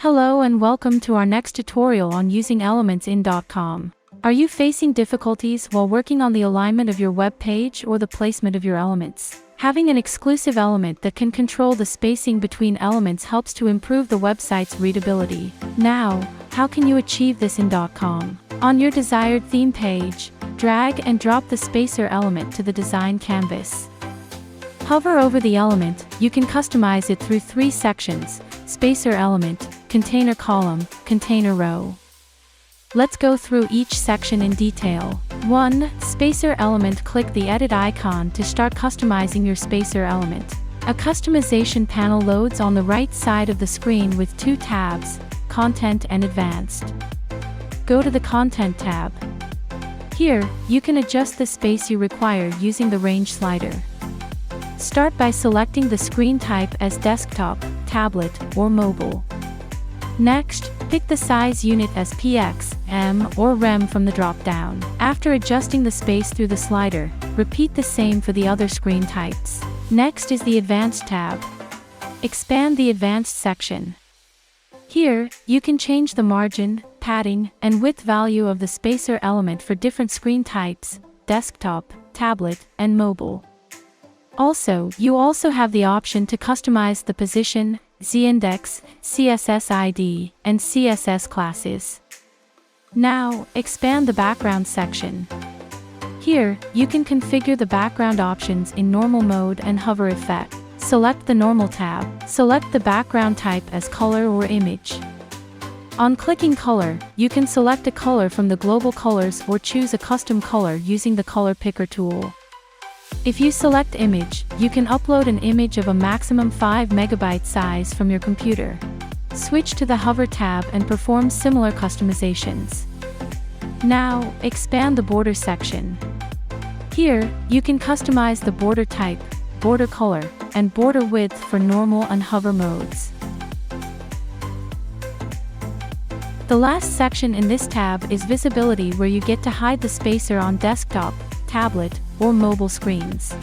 Hello and welcome to our next tutorial on using elements in Dotcom. Are you facing difficulties while working on the alignment of your web page or the placement of your elements? Having an exclusive element that can control the spacing between elements helps to improve the website's readability. Now, how can you achieve this in Dotcom? On your desired theme page, drag and drop the spacer element to the design canvas. Hover over the element. You can customize it through 3 sections: spacer element, container column, container row. Let's go through each section in detail. 1. Spacer element. Click the edit icon to start customizing your spacer element. A customization panel loads on the right side of the screen with 2 tabs, Content and Advanced. Go to the Content tab. Here, you can adjust the space you require using the range slider. Start by selecting the screen type as desktop, tablet, or mobile. Next, pick the size unit as px, m, or rem from the drop-down. After adjusting the space through the slider, repeat the same for the other screen types. Next is the Advanced tab. Expand the Advanced section. Here, you can change the margin, padding, and width value of the spacer element for different screen types: desktop, tablet, and mobile. You also have the option to customize the position, z-index, CSS ID, and CSS classes. Now, expand the background section. Here, you can configure the background options in normal mode and hover effect. Select the Normal tab. Select the background type as color or image. On clicking color, you can select a color from the global colors or choose a custom color using the color picker tool. If you select image, you can upload an image of a maximum 5 MB size from your computer. Switch to the Hover tab and perform similar customizations. Now, expand the border section. Here, you can customize the border type, border color, and border width for normal and hover modes. The last section in this tab is visibility, where you get to hide the spacer on desktop, tablet, or mobile screens.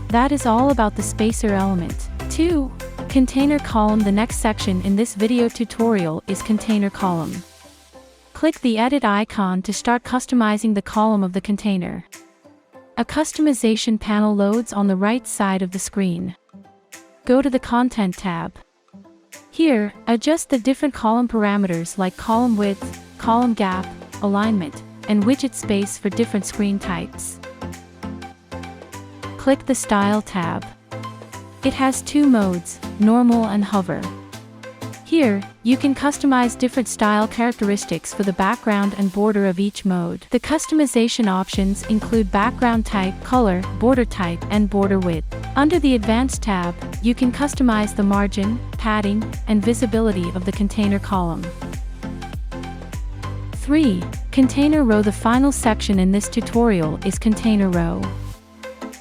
That is all about the spacer element. 2. Container column. The next section in this video tutorial is container column. Click the edit icon to start customizing the column of the container. A customization panel loads on the right side of the screen. Go to the Content tab. Here, adjust the different column parameters like column width, column gap, alignment, and widget space for different screen types. Click the Style tab. It has 2 modes, normal and hover. Here, you can customize different style characteristics for the background and border of each mode. The customization options include background type, color, border type, and border width. Under the Advanced tab, you can customize the margin, padding, and visibility of the container column. 3. Container row. The final section in this tutorial is container row.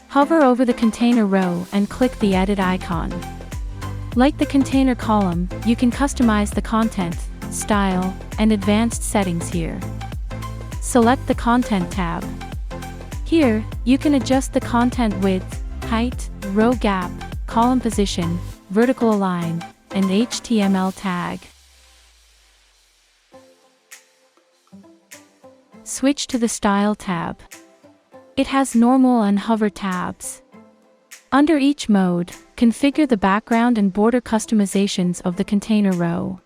Hover over the container row and click the edit icon. Like the container column, you can customize the content, style, and advanced settings here. Select the Content tab. Here, you can adjust the content width, height, row gap, column position, vertical align, and HTML tag. Switch to the Style tab. It has normal and hover tabs. Under each mode, configure the background and border customizations of the container row.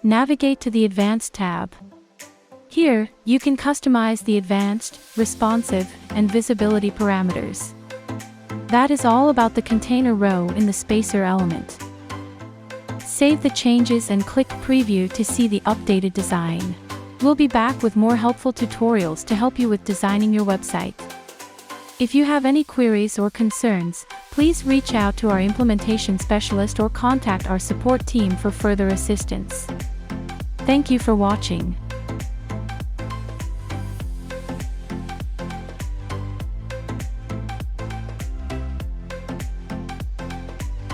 Navigate to the Advanced tab. Here, you can customize the advanced, responsive, and visibility parameters. That is all about the container row in the spacer element. Save the changes and click Preview to see the updated design. We'll be back with more helpful tutorials to help you with designing your website. If you have any queries or concerns, please reach out to our implementation specialist or contact our support team for further assistance. Thank you for watching.